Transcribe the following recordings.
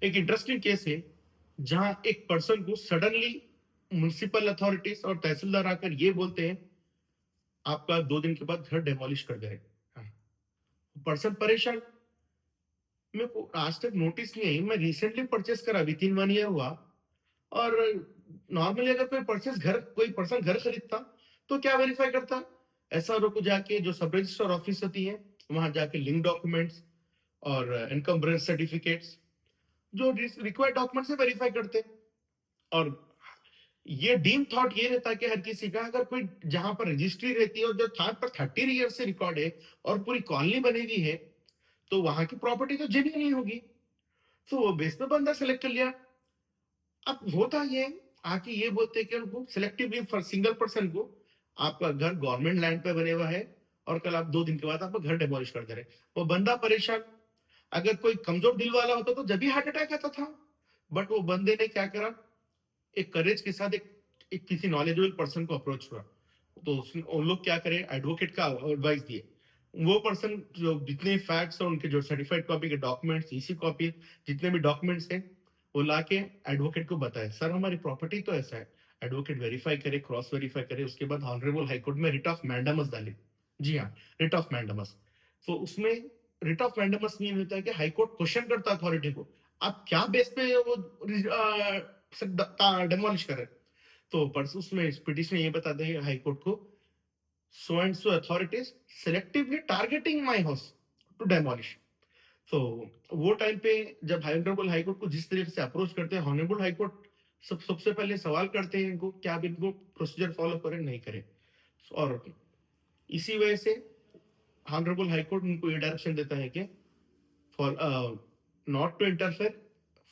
एक interesting case है जहां एक पर्सन को सडनली म्युनिसिपल अथॉरिटीज और तहसीलदार आकर ये बोलते हैं आपका 2 दिन के बाद घर डेमोलिश कर दे रहे। पर्सन परेशान। मेरे को आज तक नोटिस नहीं आई। मैं रिसेंटली परचेस करा, अभी 3 1 ईयर हुआ। और नॉर्मली अगर कोई पर्सन घर खरीदता तो क्या वेरीफाई करता? एसआरओ को जाके, जो सब रजिस्टर ऑफिस होती है, वहां जाके लिंक डॉक्यूमेंट्स और इनकम्बरेंस सर्टिफिकेट्स, जो रिक्वायर्ड डॉक्यूमेंट से वेरीफाई करते। और ये डीम थॉट ये रहता है कि हर किसी का, अगर कोई जहां पर रजिस्ट्री रहती है और जो थाट पर 30 ईयर से रिकॉर्ड है और पूरी कॉलोनी बनी हुई है, तो वहां की प्रॉपर्टी तो जेन्युइन नहीं होगी। तो वो बेस पे बंदा सेलेक्ट कर लिया। अब होता ये, आके ये बोलते हैं कि उनको सिलेक्टिवली फॉर सिंगल पर्सन को, आपका घर गवर्नमेंट लैंड पे बने हुआ है और कल आप 2 दिन के बाद आपका घर डेमोलिश कर दे रहे। वो बंदा परेशान। अगर कोई कमजोर दिल वाला होता तो जब भी हार्ट अटैक आता था। बट वो बंदे ने क्या करा, एक करेज के साथ एक किसी नॉलेजेबल पर्सन को अप्रोच हुआ। तो उन लोग क्या करें, एडवोकेट का एडवाइस दिए। वो पर्सन जो जितने फैक्ट्स और उनके जो सर्टिफाइड कॉपी के डॉक्यूमेंट्स, ईसी कॉपी, जितने भी डॉक्यूमेंट्स हैं, वो लाके एडवोकेट को बताए, सर हमारी प्रॉपर्टी तो ऐसा है। एडवोकेट वेरीफाई करे, क्रॉस वेरीफाई करे, उसके बाद ऑनरेबल हाईकोर्ट में रिट ऑफ मैंडामस डाले। जी हाँ, रिट ऑफ मैंडामस। तो उसमें रिट ऑफ मैंडामस मीन होता है कि हाईकोर्ट क्वेश्चन करता अथॉरिटी को, आप क्या बेस पे वो डेमोलिश करे। तो परसों उसमें पिटिशन ये बताते हैं हाईकोर्ट को, so and so authorities selectively targeting my house to demolish। तो वो टाइम पे जब ऑनरेबल हाईकोर्ट को जिस तरीके से अप्रोच करते हैं, ऑनरेबल हाईकोर्ट सबसे पहले सवाल करते हैं इनको, क्या आप इनको प्रोसीजर फॉलो करें नहीं करें। और इसी वजह से ऑनरेबल हाईकोर्ट उनको ये डायरेक्शन देता है कि फॉर नॉट टू इंटरफेयर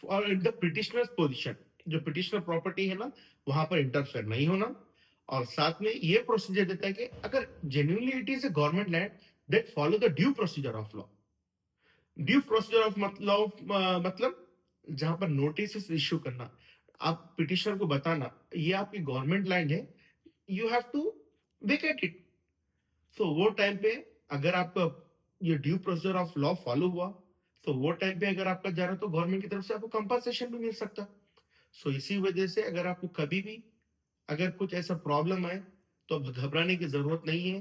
और इन द पिटिशनर्स पोजीशन, जो पिटिशनर प्रॉपर्टी है ना, वहां पर इंटरफेयर नहीं होना। और साथ में ये प्रोसीजर देता है कि अगर genuinely it is a government land, that follow the due procedure of law. Due procedure of मतलब जहां पर नोटिस इश्यू करना, आप पिटिशनर को बताना ये आपकी गवर्नमेंट लैंड है, you have to vacate it. तो वो टाइम पे अगर आपका ये due procedure of law follow हुआ, तो वो टाइम पे अगर आपका जा रहा है तो गवर्नमेंट की तरफ से आपको कंपनसेशन भी मिल सकता। सो इसी वजह से अगर आपको कभी भी अगर कुछ ऐसा प्रॉब्लम आए तो अब घबराने की जरूरत नहीं है।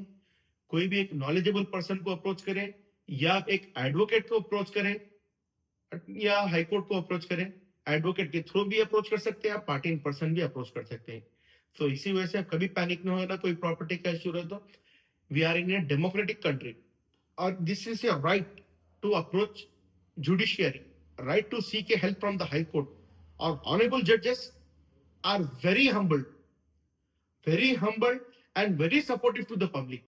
कोई भी एक नॉलेजेबल पर्सन को अप्रोच करें, या एक एडवोकेट को अप्रोच करें, या हाईकोर्ट को अप्रोच करें। एडवोकेट के थ्रू भी अप्रोच कर सकते हैं आप, पार्टी इन पर्सन भी अप्रोच कर सकते हैं। तो इसी वजह से आप कभी पैनिक नहीं होना, कोई प्रॉपर्टी का इश्यू रहे तो। We are in a democratic country और this is your right to approach judiciary, right to seek a help from the high court. Our honorable judges are very humble and very supportive to the public.